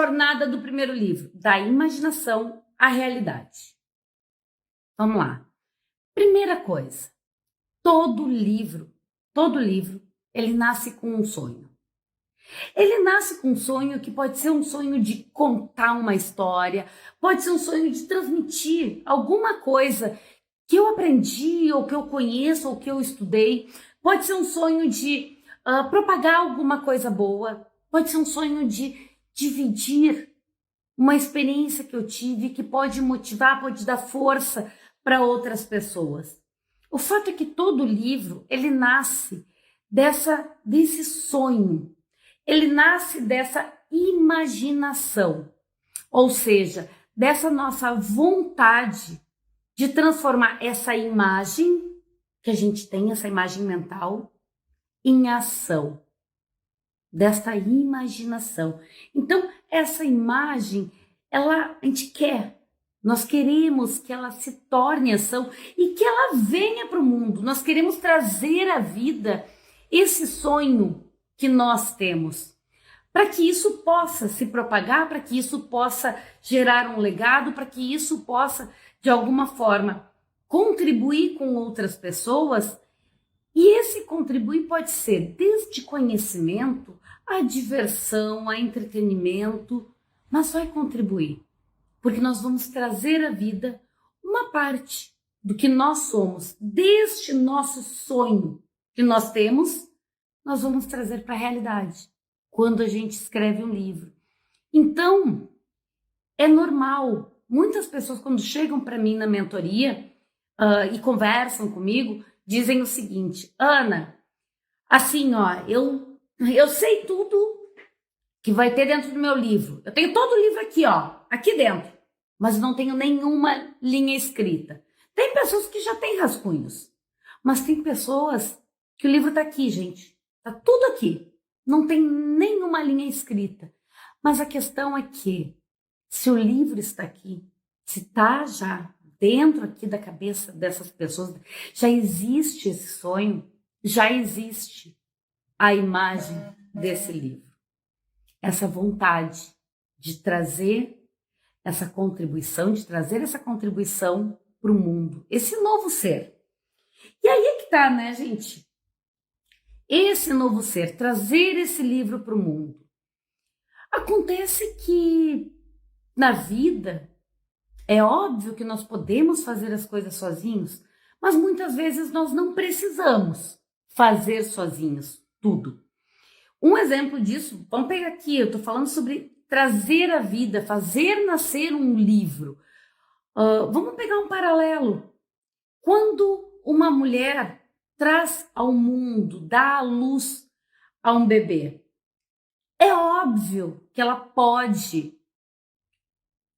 jornada do primeiro livro? Da imaginação à realidade. Vamos lá. Primeira coisa, todo livro, ele nasce com um sonho. Ele nasce com um sonho que pode ser um sonho de contar uma história, pode ser um sonho de transmitir alguma coisa que eu aprendi, ou que eu conheço, ou que eu estudei. Pode ser um sonho de propagar alguma coisa boa. Pode ser um sonho de dividir uma experiência que eu tive que pode motivar, pode dar força para outras pessoas. O fato é que todo livro, ele nasce desse sonho. Ele nasce dessa imaginação, ou seja, dessa nossa vontade de transformar essa imagem que a gente tem, essa imagem mental, em ação, desta imaginação. Então, essa imagem, a gente quer, nós queremos que ela se torne ação e que ela venha para o mundo. Nós queremos trazer à vida esse sonho que nós temos, para que isso possa se propagar, para que isso possa gerar um legado, para que isso possa, de alguma forma, contribuir com outras pessoas. E esse contribuir pode ser desde conhecimento, a diversão, a entretenimento, mas vai contribuir, porque nós vamos trazer à vida uma parte do que nós somos, deste nosso sonho que nós temos, nós vamos trazer para a realidade, quando a gente escreve um livro. Então, é normal, muitas pessoas quando chegam para mim na mentoria e conversam comigo, dizem o seguinte: Ana, assim, ó, eu sei tudo que vai ter dentro do meu livro. Eu tenho todo o livro aqui, ó, aqui dentro, mas não tenho nenhuma linha escrita. Tem pessoas que já têm rascunhos, mas tem pessoas que o livro tá aqui, gente. Tá tudo aqui. Não tem nenhuma linha escrita. Mas a questão é que, se o livro está aqui, se está já dentro aqui da cabeça dessas pessoas, já existe esse sonho, já existe a imagem desse livro. Essa vontade de trazer essa contribuição, para o mundo, esse novo ser. E aí é que tá, né, gente? Esse novo ser, trazer esse livro para o mundo. Acontece que na vida é óbvio que nós podemos fazer as coisas sozinhos, mas muitas vezes nós não precisamos fazer sozinhos tudo. Um exemplo disso, vamos pegar aqui, eu estou falando sobre trazer a vida, fazer nascer um livro. Vamos pegar um paralelo. Quando uma mulher traz ao mundo, dá à luz a um bebê, é óbvio que ela pode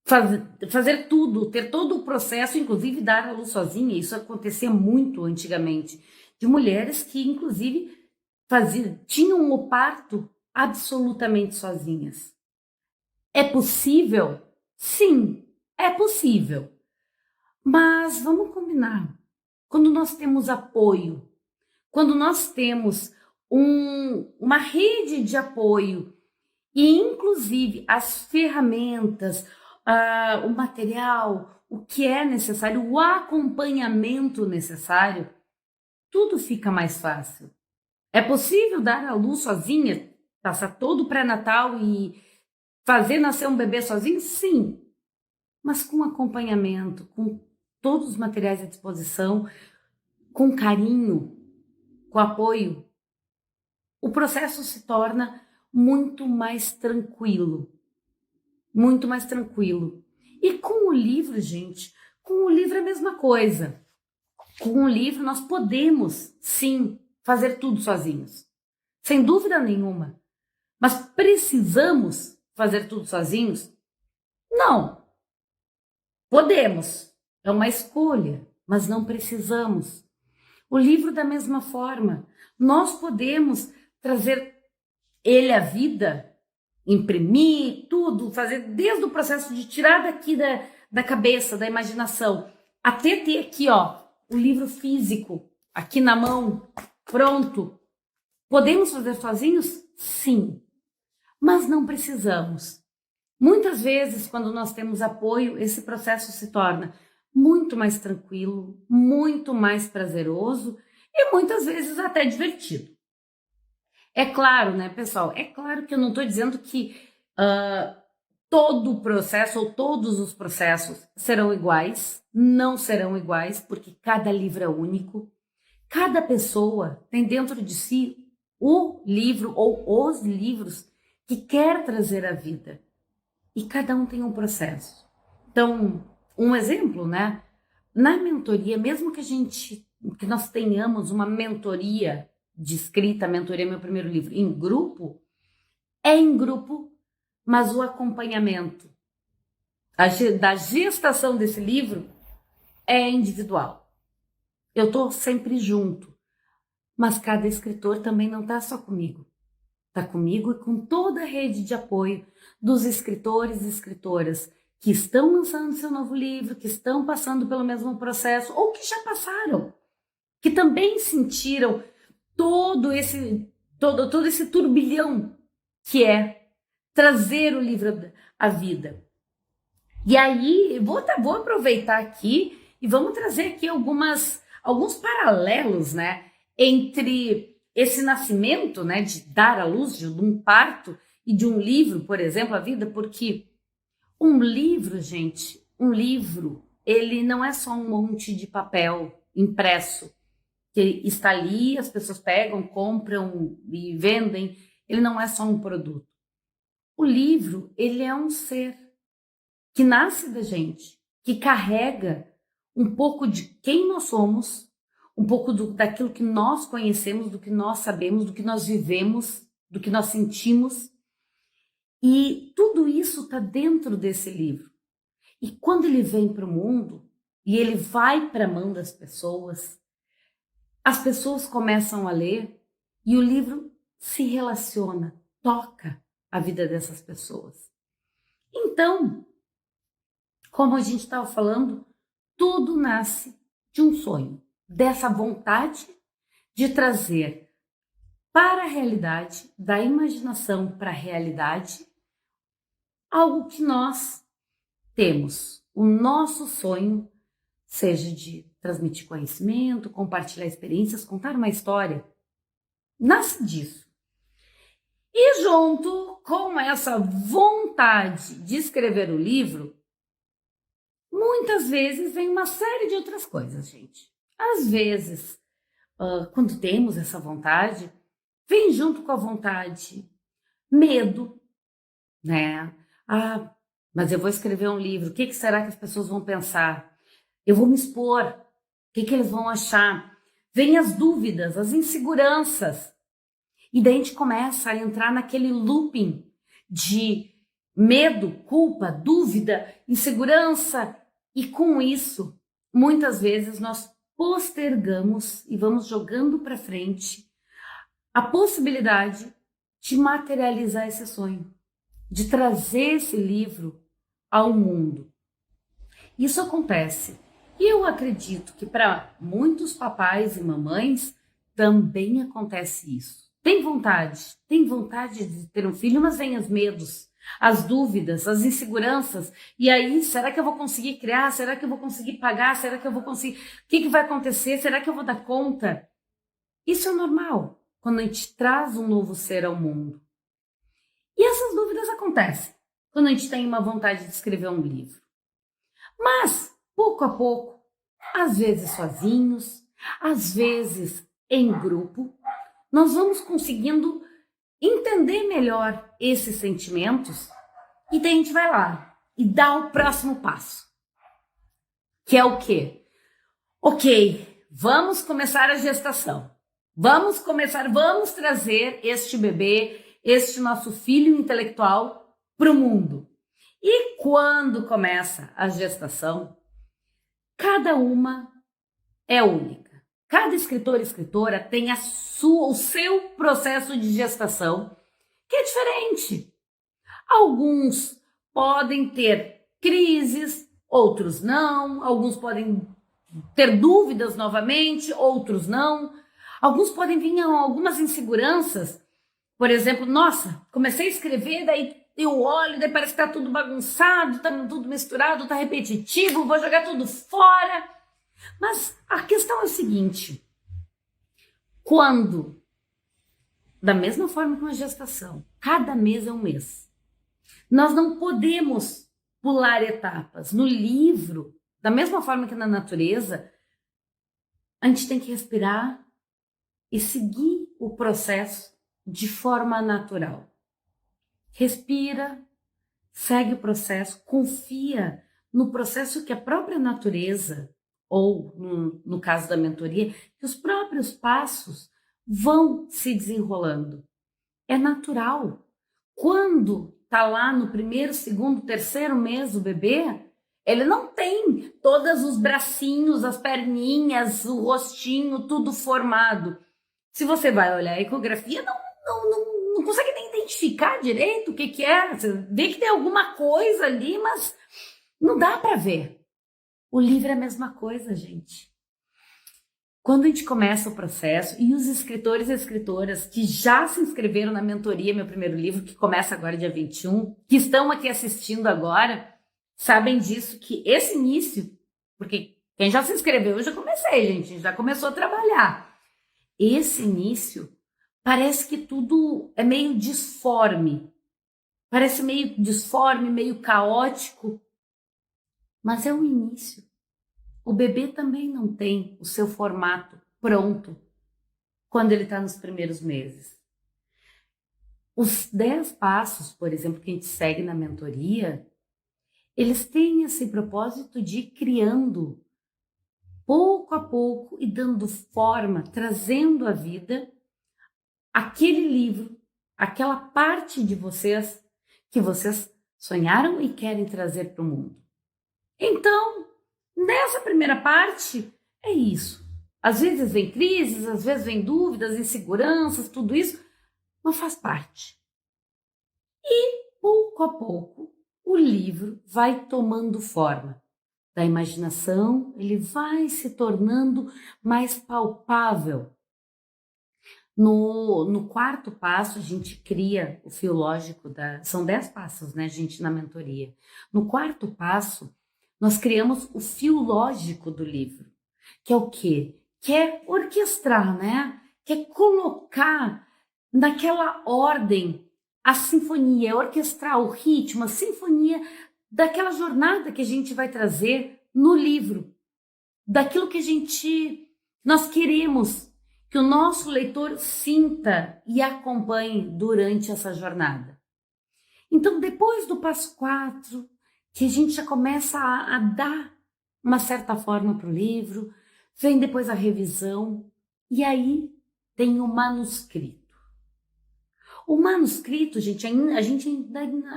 fazer tudo, ter todo o processo, inclusive dar à luz sozinha. Isso acontecia muito antigamente, de mulheres que, inclusive, tinham o parto absolutamente sozinhas. É possível? Sim, é possível. Mas vamos combinar. Quando nós temos apoio, quando nós temos uma rede de apoio e, inclusive, as ferramentas, o material, o que é necessário, o acompanhamento necessário, tudo fica mais fácil. É possível dar à luz sozinha, passar todo o pré-natal e fazer nascer um bebê sozinho? Sim, mas com acompanhamento, com todos os materiais à disposição, com carinho, com apoio, o processo se torna muito mais tranquilo. Muito mais tranquilo. E com o livro, gente, com o livro é a mesma coisa. Com o livro nós podemos, sim, fazer tudo sozinhos. Sem dúvida nenhuma. Mas precisamos fazer tudo sozinhos? Não. Podemos. É uma escolha, mas não precisamos. O livro da mesma forma. Nós podemos trazer ele à vida, imprimir tudo, fazer desde o processo de tirar daqui da cabeça, da imaginação, até ter aqui, ó, o livro físico, aqui na mão, pronto. Podemos fazer sozinhos? Sim. Mas não precisamos. Muitas vezes, quando nós temos apoio, esse processo se torna muito mais tranquilo, muito mais prazeroso e muitas vezes até divertido. É claro, né, pessoal? É claro que eu não estou dizendo que todo o processo ou todos os processos serão iguais, não serão iguais, porque cada livro é único. Cada pessoa tem dentro de si o livro ou os livros que quer trazer à vida. E cada um tem um processo. Então, um exemplo, né? Na mentoria, mesmo que nós tenhamos uma mentoria de escrita, mentoria meu primeiro livro, é em grupo, mas o acompanhamento da gestação desse livro é individual. Eu estou sempre junto, mas cada escritor também não está só comigo. Está comigo e com toda a rede de apoio dos escritores e escritoras que estão lançando seu novo livro, que estão passando pelo mesmo processo ou que já passaram, que também sentiram todo esse turbilhão que é trazer o livro à vida. E aí, vou aproveitar aqui e vamos trazer aqui alguns paralelos, né, entre esse nascimento, né, de dar à luz, de um parto e de um livro, por exemplo, a vida, porque um livro, gente, ele não é só um monte de papel impresso que está ali, as pessoas pegam, compram e vendem. Ele não é só um produto. O livro, ele é um ser que nasce da gente, que carrega um pouco de quem nós somos, um pouco daquilo que nós conhecemos, do que nós sabemos, do que nós vivemos, do que nós sentimos. E tudo isso está dentro desse livro. E quando ele vem para o mundo e ele vai para a mão das pessoas, as pessoas começam a ler e o livro se relaciona, toca a vida dessas pessoas. Então, como a gente estava falando, tudo nasce de um sonho, dessa vontade de trazer para a realidade, da imaginação para a realidade, algo que nós temos. O nosso sonho, seja de transmitir conhecimento, compartilhar experiências, contar uma história, nasce disso. E junto com essa vontade de escrever o livro, muitas vezes vem uma série de outras coisas, gente. Às vezes, quando temos essa vontade, vem junto com a vontade medo, né? Ah, mas eu vou escrever um livro, o que será que as pessoas vão pensar? Eu vou me expor, o que eles vão achar? Vem as dúvidas, as inseguranças. E daí a gente começa a entrar naquele looping de medo, culpa, dúvida, insegurança. E com isso, muitas vezes nós postergamos e vamos jogando para frente a possibilidade de materializar esse sonho, de trazer esse livro ao mundo. Isso acontece. E eu acredito que para muitos papais e mamães também acontece isso. Tem vontade de ter um filho, mas vem os medos, as dúvidas, as inseguranças. E aí, será que eu vou conseguir criar? Será que eu vou conseguir pagar? Será que eu vou conseguir? O que vai acontecer? Será que eu vou dar conta? Isso é normal quando a gente traz um novo ser ao mundo. E essas dúvidas acontecem quando a gente tem uma vontade de escrever um livro. Mas, pouco a pouco, às vezes sozinhos, às vezes em grupo, nós vamos conseguindo entender melhor esses sentimentos e daí a gente vai lá e dá o próximo passo. Que é o quê? Ok, vamos começar a gestação. Vamos trazer este bebê, este nosso filho intelectual para o mundo. E quando começa a gestação, cada uma é única. Cada escritor e escritora tem o seu processo de gestação, que é diferente. Alguns podem ter crises, outros não. Alguns podem ter dúvidas novamente, outros não. Alguns podem vir algumas inseguranças. Por exemplo, nossa, comecei a escrever, daí eu olho, daí parece que tá tudo bagunçado, tá tudo misturado, tá repetitivo, vou jogar tudo fora. Mas a questão é o seguinte, quando, da mesma forma que uma gestação, cada mês é um mês, nós não podemos pular etapas. No livro, da mesma forma que na natureza, a gente tem que respirar e seguir o processo de forma natural. Respira, segue o processo, confia no processo que a própria natureza, ou no caso da mentoria, que os próprios passos vão se desenrolando. É natural. Quando tá lá no primeiro, segundo, terceiro mês o bebê, ele não tem todos os bracinhos, as perninhas, o rostinho, tudo formado. Se você vai olhar a ecografia, não consegue nem identificar direito o que é. Você vê que tem alguma coisa ali, mas não dá para ver. O livro é a mesma coisa, gente. Quando a gente começa o processo, e os escritores e escritoras que já se inscreveram na mentoria, meu primeiro livro, que começa agora dia 21, que estão aqui assistindo agora, sabem disso, que esse início, porque quem já se inscreveu, eu já comecei, gente, já começou a trabalhar. Esse início, parece que tudo é meio disforme. Parece meio disforme, meio caótico. Mas é o início. O bebê também não tem o seu formato pronto quando ele está nos primeiros meses. Os 10 passos, por exemplo, que a gente segue na mentoria, eles têm esse propósito de ir criando pouco a pouco e dando forma, trazendo à vida aquele livro, aquela parte de vocês que vocês sonharam e querem trazer para o mundo. Então, nessa primeira parte, é isso. Às vezes vem crises, às vezes vem dúvidas, inseguranças, tudo isso, mas faz parte. E, pouco a pouco, o livro vai tomando forma. Da imaginação, ele vai se tornando mais palpável. No quarto passo, a gente cria o fio lógico, são 10 passos, né, gente, na mentoria. No quarto passo, nós criamos o fio lógico do livro, que é o quê? Que é orquestrar, né? Que é colocar naquela ordem a sinfonia, orquestrar o ritmo, a sinfonia daquela jornada que a gente vai trazer no livro, daquilo que nós queremos que o nosso leitor sinta e acompanhe durante essa jornada. Então, depois do passo 4, que a gente já começa a dar uma certa forma para o livro, vem depois a revisão, e aí tem o manuscrito. O manuscrito, gente, a gente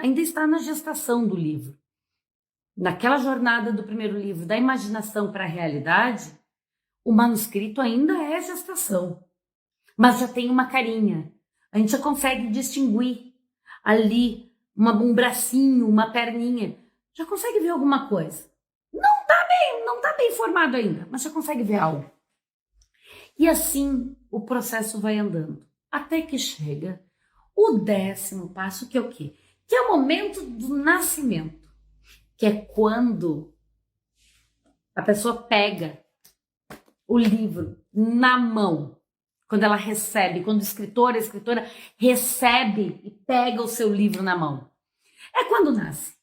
ainda está na gestação do livro. Naquela jornada do primeiro livro, da imaginação para a realidade, o manuscrito ainda é gestação, mas já tem uma carinha. A gente já consegue distinguir ali um bracinho, uma perninha. Já consegue ver alguma coisa. Não está bem formado ainda, mas já consegue ver algo. E assim o processo vai andando, até que chega o 10º passo, que é o quê? Que é o momento do nascimento, que é quando a pessoa pega o livro na mão, quando ela recebe, quando o escritor, a escritora recebe e pega o seu livro na mão. É quando nasce.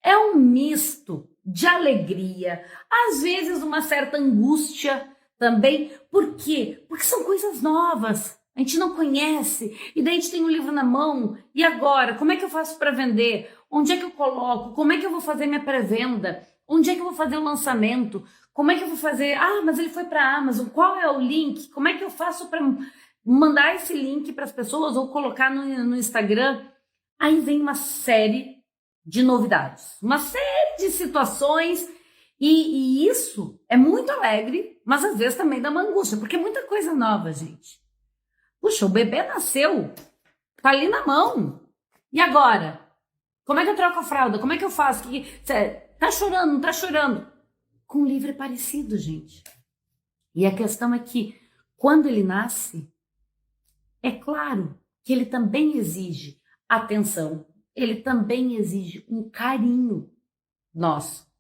É um misto de alegria, às vezes uma certa angústia também. Por quê? Porque são coisas novas. A gente não conhece, e daí a gente tem o livro na mão, e agora? Como é que eu faço para vender? Onde é que eu coloco? Como é que eu vou fazer minha pré-venda? Onde é que eu vou fazer o lançamento? Como é que eu vou fazer? Ah, mas ele foi para a Amazon, qual é o link? Como é que eu faço para mandar esse link para as pessoas ou colocar no Instagram? Aí vem uma série de novidades, uma série de situações, e isso é muito alegre, mas às vezes também dá uma angústia, porque é muita coisa nova, gente. Puxa, o bebê nasceu, tá ali na mão. E agora? Como é que eu troco a fralda? Como é que eu faço? Tá chorando, não tá chorando? Com o livro é parecido, gente. E a questão é que, quando ele nasce, é claro que ele também exige atenção. ele também exige um carinho nosso.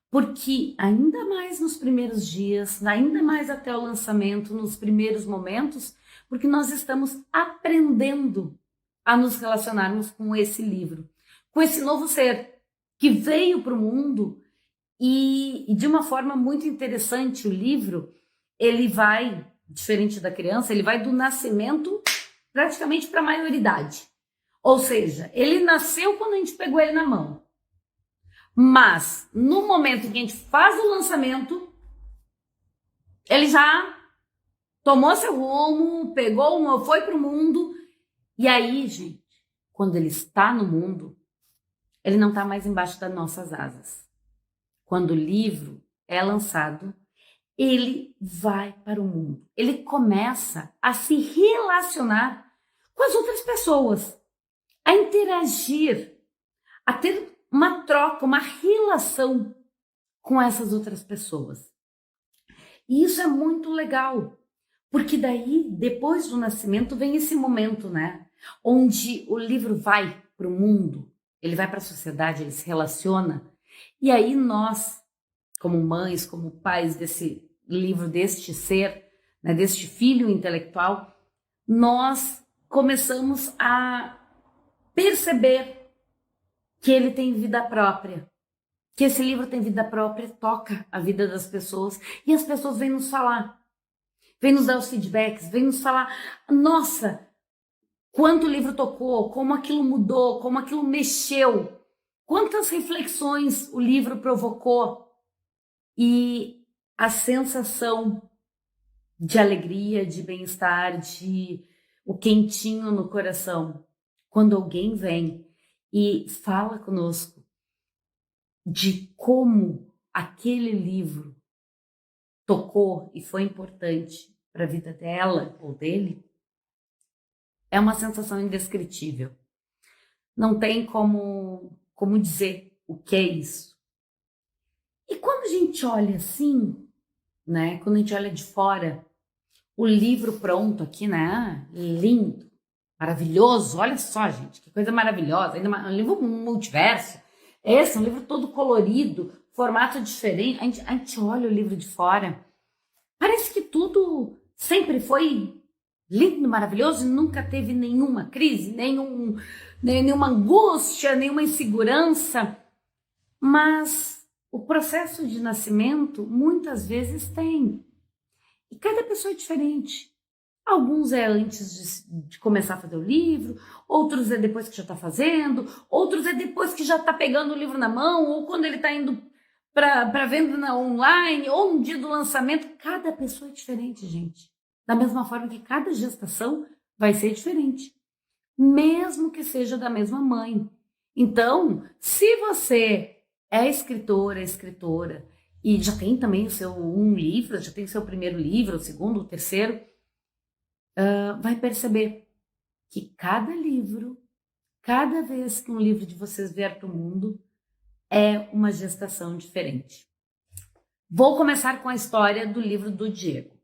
Porque ainda mais nos primeiros dias, ainda mais até o lançamento, nos primeiros momentos, porque nós estamos aprendendo a nos relacionarmos com esse livro, com esse novo ser que veio para o mundo e de uma forma muito interessante o livro, ele vai, diferente da criança, ele vai do nascimento praticamente para a maioridade. Ou seja, ele nasceu quando a gente pegou ele na mão. Mas, no momento em que a gente faz o lançamento, ele já tomou seu rumo, foi para o mundo. E aí, gente, quando ele está no mundo, ele não está mais embaixo das nossas asas. Quando o livro é lançado, ele vai para o mundo. Ele começa a se relacionar com as outras pessoas, a interagir, a ter uma troca, uma relação com essas outras pessoas. E isso é muito legal, porque daí, depois do nascimento, vem esse momento, né? Onde o livro vai para o mundo, ele vai para a sociedade, ele se relaciona. E aí nós, como mães, como pais desse livro, deste ser, né, deste filho intelectual, nós começamos a perceber que ele tem vida própria, que esse livro tem vida própria, toca a vida das pessoas, e as pessoas vêm nos falar, vêm nos dar os feedbacks, vêm nos falar, nossa, quanto o livro tocou, como aquilo mudou, como aquilo mexeu, quantas reflexões o livro provocou, e a sensação de alegria, de bem-estar, de o quentinho no coração, quando alguém vem e fala conosco de como aquele livro tocou e foi importante para a vida dela ou dele, é uma sensação indescritível. Não tem como dizer o que é isso. E quando a gente olha assim, né? Quando a gente olha de fora, o livro pronto aqui, né? Lindo, maravilhoso. Olha só, gente, que coisa maravilhosa. Ainda um livro multiverso. Esse é um livro todo colorido, formato diferente. A gente olha o livro de fora, parece que tudo sempre foi lindo, maravilhoso e nunca teve nenhuma crise, nenhuma angústia, nenhuma insegurança. Mas o processo de nascimento muitas vezes tem. E cada pessoa é diferente. Alguns é antes de começar a fazer o livro, outros é depois que já está fazendo, outros é depois que já está pegando o livro na mão, ou quando ele está indo para venda online, ou no dia do lançamento. Cada pessoa é diferente, gente. Da mesma forma que cada gestação vai ser diferente, mesmo que seja da mesma mãe. Então, se você é escritora, e já tem também um livro, já tem o seu primeiro livro, o segundo, o terceiro, vai perceber que cada livro, cada vez que um livro de vocês vier para o mundo, é uma gestação diferente. Vou começar com a história do livro do Diego.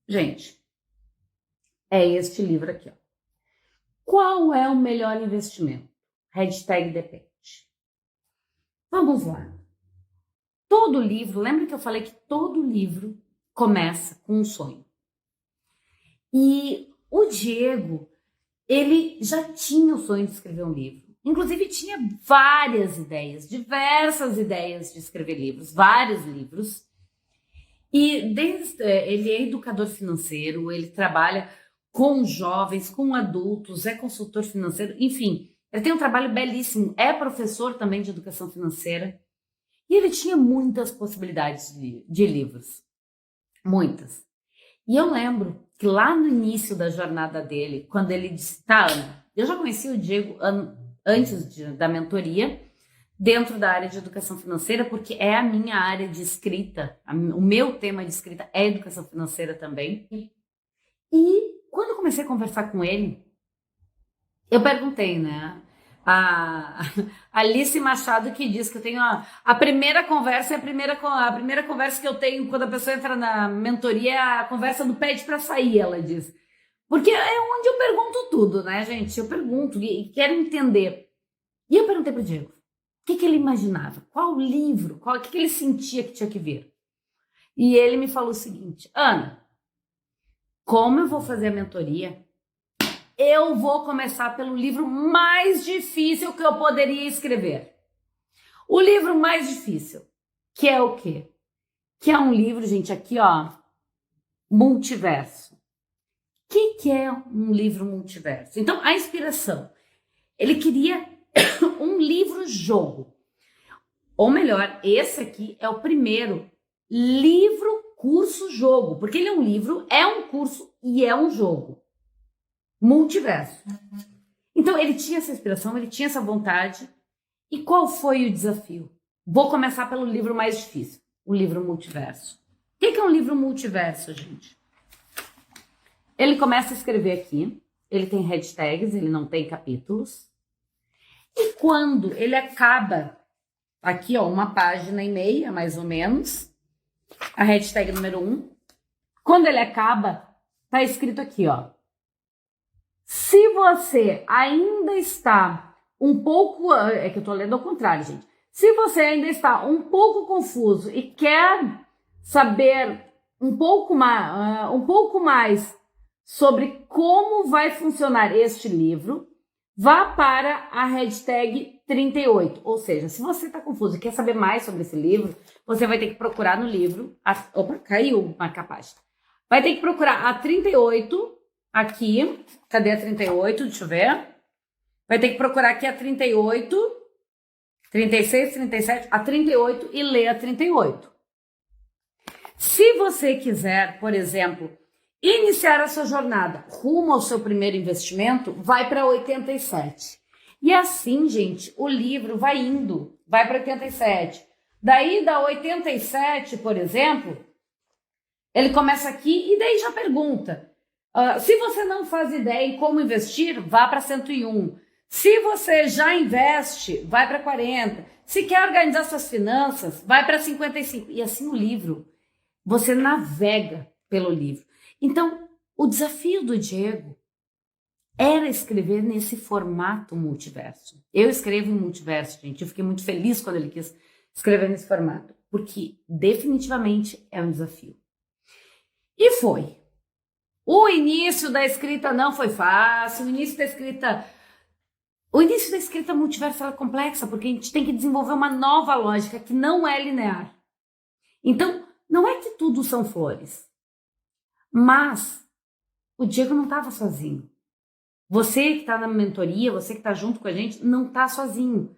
Gente, é este livro aqui, ó. Qual é o melhor investimento? #depende. Vamos lá. Todo livro, lembra que eu falei que todo livro começa com um sonho? E o Diego, ele já tinha o sonho de escrever um livro. Inclusive tinha várias ideias, diversas ideias de escrever livros, vários livros. E ele é educador financeiro, ele trabalha com jovens, com adultos, é consultor financeiro, enfim, ele tem um trabalho belíssimo, é professor também de educação financeira. E ele tinha muitas possibilidades de livros, muitas. E eu lembro que lá no início da jornada dele, quando ele disse, tá, Ana, eu já conheci o Diego antes da mentoria, dentro da área de educação financeira, porque é a minha área de escrita, o meu tema de escrita é educação financeira também. E quando eu comecei a conversar com ele, eu perguntei, né? A Alice Machado que diz que eu tenho a primeira conversa, a primeira conversa que eu tenho quando a pessoa entra na mentoria é a conversa do pede para sair, ela diz. Porque é onde eu pergunto tudo, né, gente? Eu pergunto e quero entender. E eu perguntei para o Diego, o que ele imaginava? Qual livro? O que ele sentia que tinha que vir? E ele me falou o seguinte, Ana, como eu vou fazer a mentoria, eu vou começar pelo livro mais difícil que eu poderia escrever. O livro mais difícil, que é o quê? Que é um livro, gente, aqui, ó, multiverso. O que é um livro multiverso? Então, a inspiração. Ele queria um livro-jogo. Ou melhor, esse aqui é o primeiro livro, curso, jogo. Porque ele é um livro, é um curso e é um jogo. Multiverso. Então, ele tinha essa inspiração, ele tinha essa vontade. E qual foi o desafio? Vou começar pelo livro mais difícil, o livro multiverso. O que é um livro multiverso, gente? Ele começa a escrever aqui, ele tem hashtags, ele não tem capítulos. E quando ele acaba, aqui ó, uma página e meia, mais ou menos, a hashtag número 1, quando ele acaba, tá escrito aqui, ó. Se você ainda está um pouco, é que eu tô lendo ao contrário, gente. Se você ainda está um pouco confuso e quer saber um pouco mais sobre como vai funcionar este livro, vá para a hashtag 38. Ou seja, se você está confuso e quer saber mais sobre esse livro, você vai ter que procurar no livro. Opa, caiu marca página. Vai ter que procurar a 38 aqui. Cadê a 38? Deixa eu ver. Vai ter que procurar aqui a 38, 36, 37, a 38 e ler a 38. Se você quiser, por exemplo, iniciar a sua jornada rumo ao seu primeiro investimento, vai para 87. E assim, gente, o livro vai indo, vai para 87. Daí, da 87, por exemplo, ele começa aqui e daí já pergunta. Se você não faz ideia em como investir, vá para 101. Se você já investe, vai para 40. Se quer organizar suas finanças, vai para 55. E assim o livro, você navega pelo livro. Então, o desafio do Diego era escrever nesse formato multiverso. Eu escrevo em multiverso, gente. Eu fiquei muito feliz quando ele quis escrever nesse formato, porque definitivamente é um desafio. E foi. O início da escrita não foi fácil, o início da escrita multiverso é complexa, porque a gente tem que desenvolver uma nova lógica que não é linear. Então, não é que tudo são flores. Mas o Diego não estava sozinho. Você que está na mentoria, você que está junto com a gente, não está sozinho.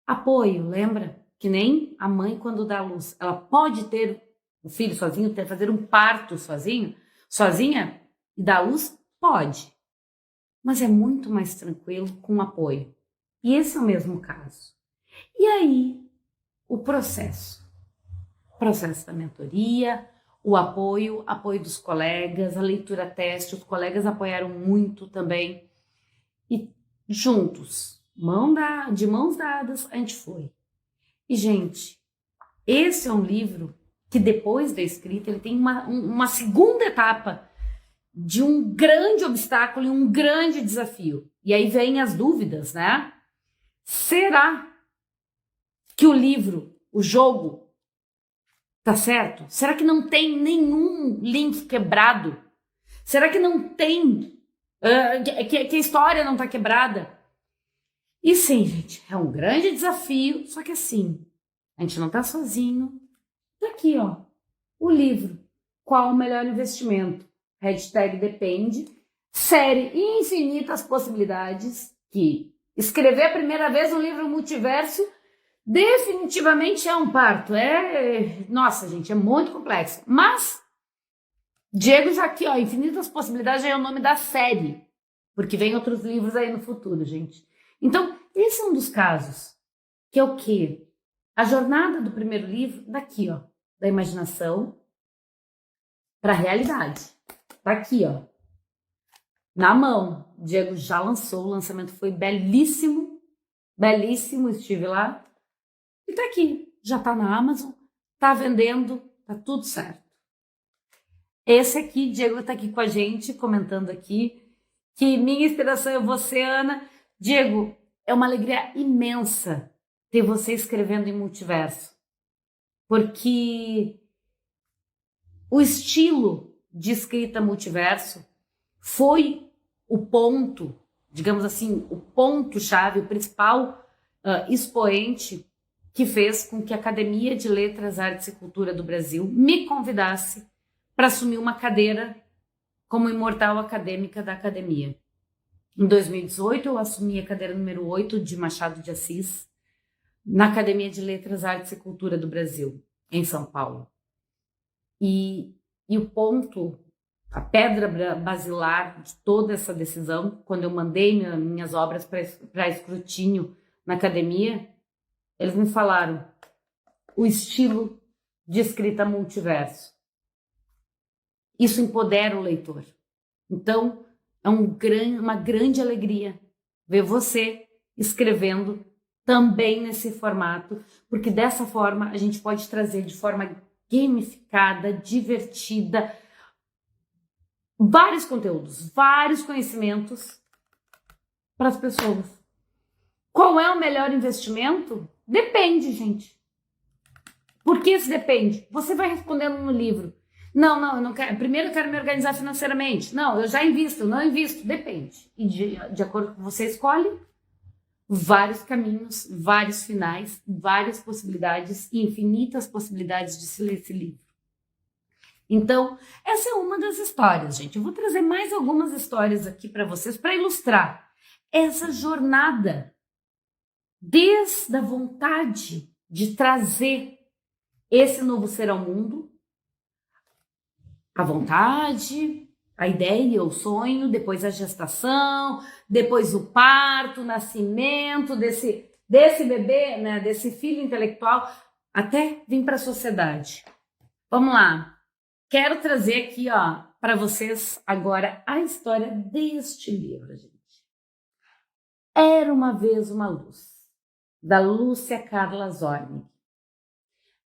Apoio, lembra? Que nem a mãe quando dá à luz. Ela pode ter o filho sozinho, fazer um parto sozinha, e dar à luz? Pode. Mas é muito mais tranquilo com apoio. E esse é o mesmo caso. E aí, o processo da mentoria, o apoio dos colegas, a leitura teste, os colegas apoiaram muito também. E juntos, de mãos dadas, a gente foi. E, gente, esse é um livro que depois da escrita, ele tem uma segunda etapa de um grande obstáculo e um grande desafio. E aí vem as dúvidas, né? Será que o livro, o jogo, tá certo? Será que não tem nenhum link quebrado? Será que não tem... que a história não tá quebrada? E sim, gente, é um grande desafio, só que assim, a gente não tá sozinho. Tá aqui, ó, o livro. Qual o melhor investimento? Hashtag depende. Série Infinitas Possibilidades, que escrever a primeira vez um livro multiverso definitivamente é um parto. Nossa, gente, é muito complexo. Mas, Diego já aqui, ó, Infinitas Possibilidades já é o nome da série, porque vem outros livros aí no futuro, gente. Então, esse é um dos casos, que é o quê? A jornada do primeiro livro, daqui, ó, da imaginação para a realidade. Tá aqui, ó, na mão. Diego já lançou, o lançamento foi belíssimo, belíssimo, estive lá. E tá aqui, já tá na Amazon, tá vendendo, tá tudo certo. Esse aqui, Diego tá aqui com a gente, comentando aqui, que minha inspiração é você, Ana. Diego, é uma alegria imensa ter você escrevendo em multiverso, porque o estilo de escrita multiverso foi o ponto, digamos assim, o ponto-chave, o principal expoente que fez com que a Academia de Letras, Artes e Cultura do Brasil me convidasse para assumir uma cadeira como imortal acadêmica da academia. Em 2018, eu assumi a cadeira número 8 de Machado de Assis, na Academia de Letras, Artes e Cultura do Brasil, em São Paulo. E o ponto, a pedra basilar de toda essa decisão, quando eu mandei minhas obras para escrutínio na academia, eles me falaram o estilo de escrita multiverso. Isso empodera o leitor. Então, é uma grande alegria ver você escrevendo também nesse formato, porque dessa forma a gente pode trazer de forma gamificada, divertida, vários conteúdos, vários conhecimentos para as pessoas. Qual é o melhor investimento? Depende, gente. Por que isso depende? Você vai respondendo no livro. Não, eu não quero. Primeiro eu quero me organizar financeiramente. Não, eu já invisto, eu não invisto. Depende. E de acordo com o que você escolhe, vários caminhos, vários finais, várias possibilidades, infinitas possibilidades de se ler esse livro. Então, essa é uma das histórias, gente. Eu vou trazer mais algumas histórias aqui para vocês para ilustrar essa jornada desde a vontade de trazer esse novo ser ao mundo, a vontade, a ideia, o sonho, depois a gestação, depois o parto, o nascimento desse bebê, né, desse filho intelectual, até vir para a sociedade. Vamos lá. Quero trazer aqui, ó, para vocês agora a história deste livro, gente. Era uma vez uma luz, da Lúcia Carla Zornig.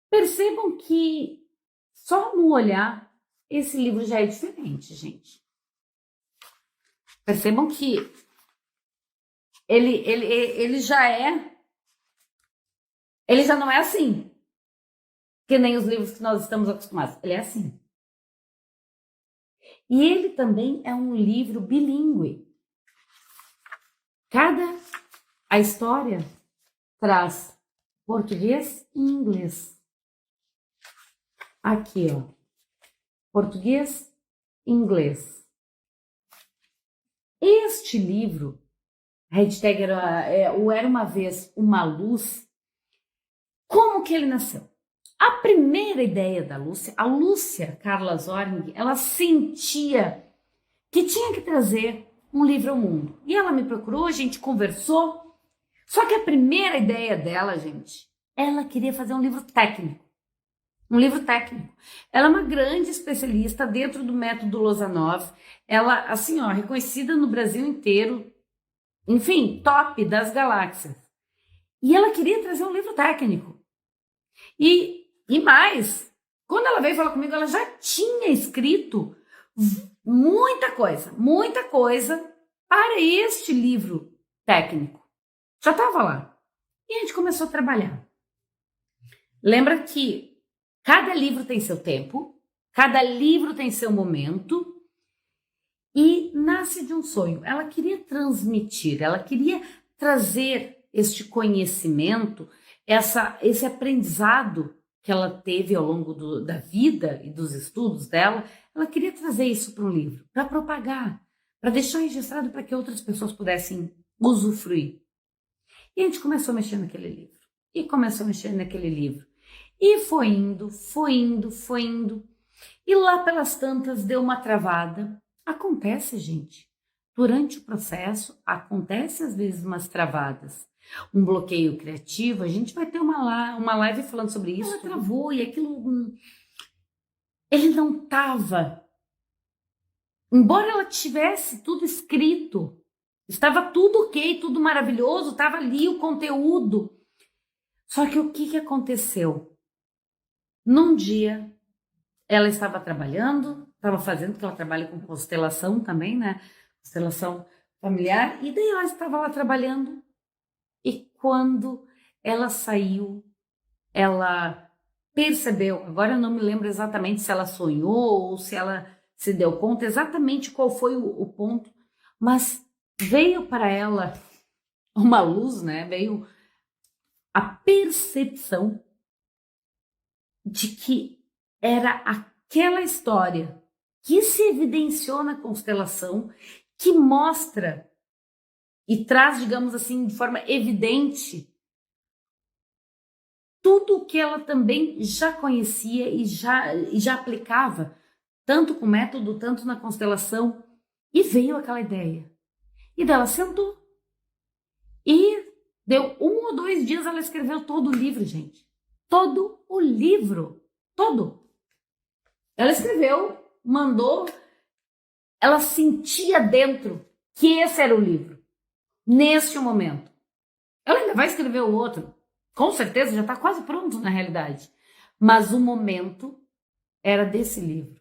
Percebam que só no olhar esse livro já é diferente, gente. Percebam que ele já não é assim, que nem os livros que nós estamos acostumados. Ele é assim. E ele também é um livro bilíngue. A história traz português e inglês. Aqui, ó. Português e inglês. Este livro, hashtag Era uma vez uma luz, como que ele nasceu? A primeira ideia da Lúcia, a Lúcia Carla Zornig, ela sentia que tinha que trazer um livro ao mundo. E ela me procurou, a gente conversou. Só que a primeira ideia dela, gente, ela queria fazer um livro técnico. Um livro técnico. Ela é uma grande especialista dentro do método Lozanov. Ela, assim, ó, reconhecida no Brasil inteiro. Enfim, top das galáxias. E ela queria trazer um livro técnico. E mais, quando ela veio falar comigo, ela já tinha escrito muita coisa para este livro técnico. Já estava lá. E a gente começou a trabalhar. Lembra que cada livro tem seu tempo, cada livro tem seu momento e nasce de um sonho. Ela queria transmitir, ela queria trazer este conhecimento, esse aprendizado que ela teve ao longo da vida e dos estudos dela. Ela queria trazer isso para um livro, para propagar, para deixar registrado para que outras pessoas pudessem usufruir. E a gente começou a mexer naquele livro. E foi indo. E lá pelas tantas deu uma travada. Acontece, gente. Durante o processo, acontece às vezes umas travadas. Um bloqueio criativo, a gente vai ter uma live falando sobre isso. Ela travou e aquilo... Ele não estava... Embora ela tivesse tudo escrito, estava tudo ok, tudo maravilhoso, estava ali o conteúdo. Só que o que aconteceu? Num dia, ela estava trabalhando, estava fazendo, porque ela trabalha com constelação também, né? Constelação familiar. E daí ela estava lá trabalhando E quando ela saiu, ela percebeu, agora eu não me lembro exatamente se ela sonhou ou se ela se deu conta exatamente qual foi o ponto, mas veio para ela uma luz, né? Veio a percepção de que era aquela história que se evidenciou na constelação, que mostra e traz, digamos assim, de forma evidente tudo o que ela também já conhecia e já aplicava, tanto com método, tanto na constelação, e veio aquela ideia. E dela sentou. E deu 1 ou 2 dias, ela escreveu todo o livro, gente. Todo o livro. Todo. Ela escreveu, mandou, ela sentia dentro que esse era o livro. Neste momento. Ela ainda vai escrever o outro. Com certeza, já está quase pronto na realidade. Mas o momento era desse livro.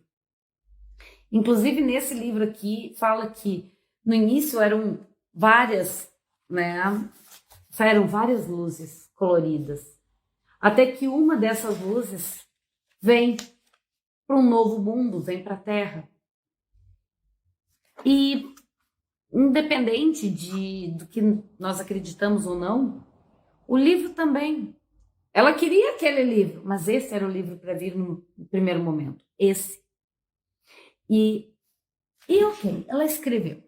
Inclusive, nesse livro aqui, fala que no início eram várias, né? Saíram várias luzes coloridas. Até que uma dessas luzes vem para um novo mundo, vem para a Terra. E independente do que nós acreditamos ou não, o livro também. Ela queria aquele livro, mas esse era o livro para vir no primeiro momento. Esse. E ok, ela escreveu.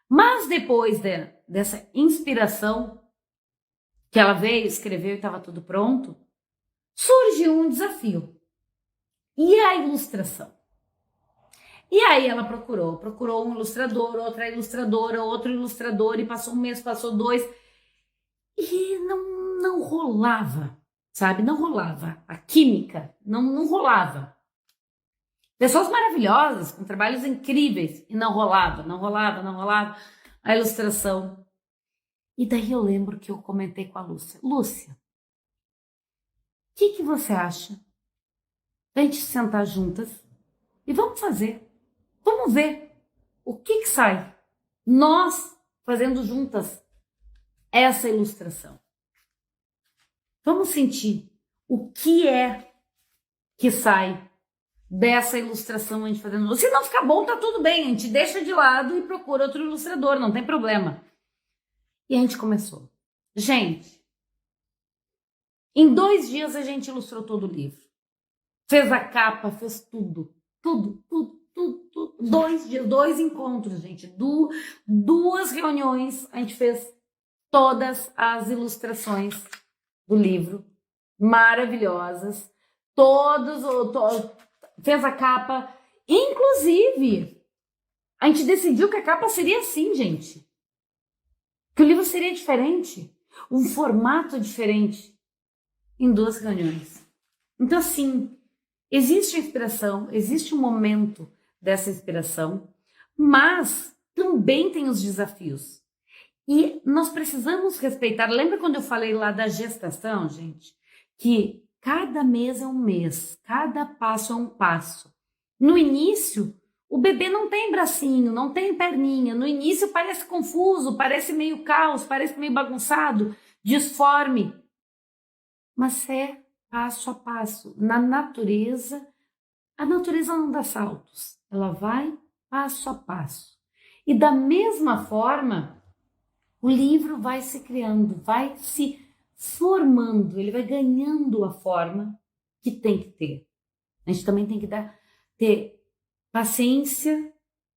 Mas depois dessa inspiração, que ela veio, escreveu e estava tudo pronto, surgiu um desafio. E a ilustração? E aí ela procurou um ilustrador, outra ilustradora, outro ilustrador, e passou 1 mês, passou 2, e não rolava, sabe? Não rolava. A química não rolava. Pessoas maravilhosas, com trabalhos incríveis, e não rolava a ilustração. E daí eu lembro que eu comentei com a Lúcia. Lúcia, o que você acha da gente sentar juntas e vamos fazer? Vamos ver o que sai. Nós fazendo juntas essa ilustração. Vamos sentir o que é que sai dessa ilustração a gente fazendo. Se não ficar bom, tá tudo bem. A gente deixa de lado e procura outro ilustrador, não tem problema. E a gente começou. Gente, em 2 dias a gente ilustrou todo o livro. Fez a capa, fez tudo. Tudo. 2 dias, 2 encontros, gente. 2 reuniões, a gente fez todas as ilustrações do livro. Maravilhosas. Fez a capa. Inclusive, a gente decidiu que a capa seria assim, gente. Que o livro seria diferente. Um formato diferente. Em 2 reuniões. Então, assim, existe a inspiração, existe um momento dessa inspiração, mas também tem os desafios. E nós precisamos respeitar. Lembra quando eu falei lá da gestação, gente? Que cada mês é um mês, cada passo é um passo. No início, o bebê não tem bracinho, não tem perninha. No início parece confuso, parece meio caos, parece meio bagunçado, disforme. Mas é passo a passo. Na natureza, a natureza não dá saltos. Ela vai passo a passo. E da mesma forma, o livro vai se criando, vai se formando, ele vai ganhando a forma que tem que ter. A gente também tem que ter paciência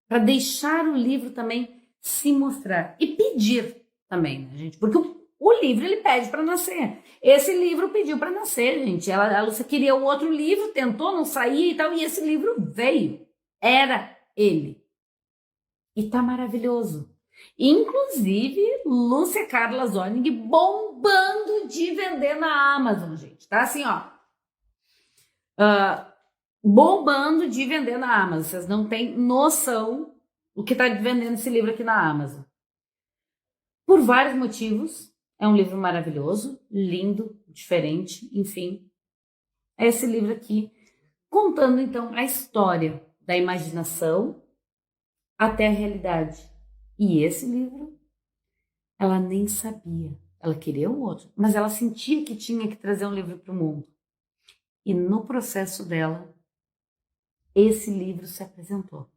para deixar o livro também se mostrar. E pedir também, né, gente? Porque o livro, ele pede para nascer. Esse livro pediu para nascer, gente. A Lúcia queria o outro livro, tentou, não saía e tal, e esse livro veio. Era ele. E tá maravilhoso. Inclusive, Lúcia Carla Zornig bombando de vender na Amazon, gente. Tá assim, ó. Bombando de vender na Amazon. Vocês não têm noção do que tá vendendo esse livro aqui na Amazon. Por vários motivos. É um livro maravilhoso, lindo, diferente, enfim. É esse livro aqui, contando então a história da imaginação até a realidade. E esse livro Ela nem sabia. Ela queria o outro, mas ela sentia que tinha que trazer um livro para o mundo. E no processo dela, esse livro se apresentou.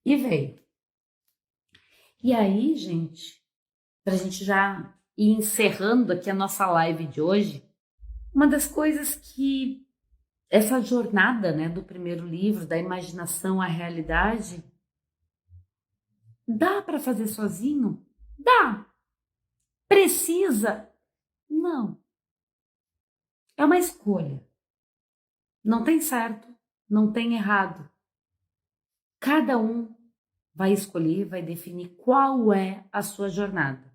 E veio. E aí, gente, para a gente já ir encerrando aqui a nossa live de hoje, uma das coisas que essa jornada, né, do primeiro livro, da imaginação à realidade, dá para fazer sozinho? Dá. Precisa? Não. É uma escolha. Não tem certo, não tem errado. Cada um vai escolher, vai definir qual é a sua jornada.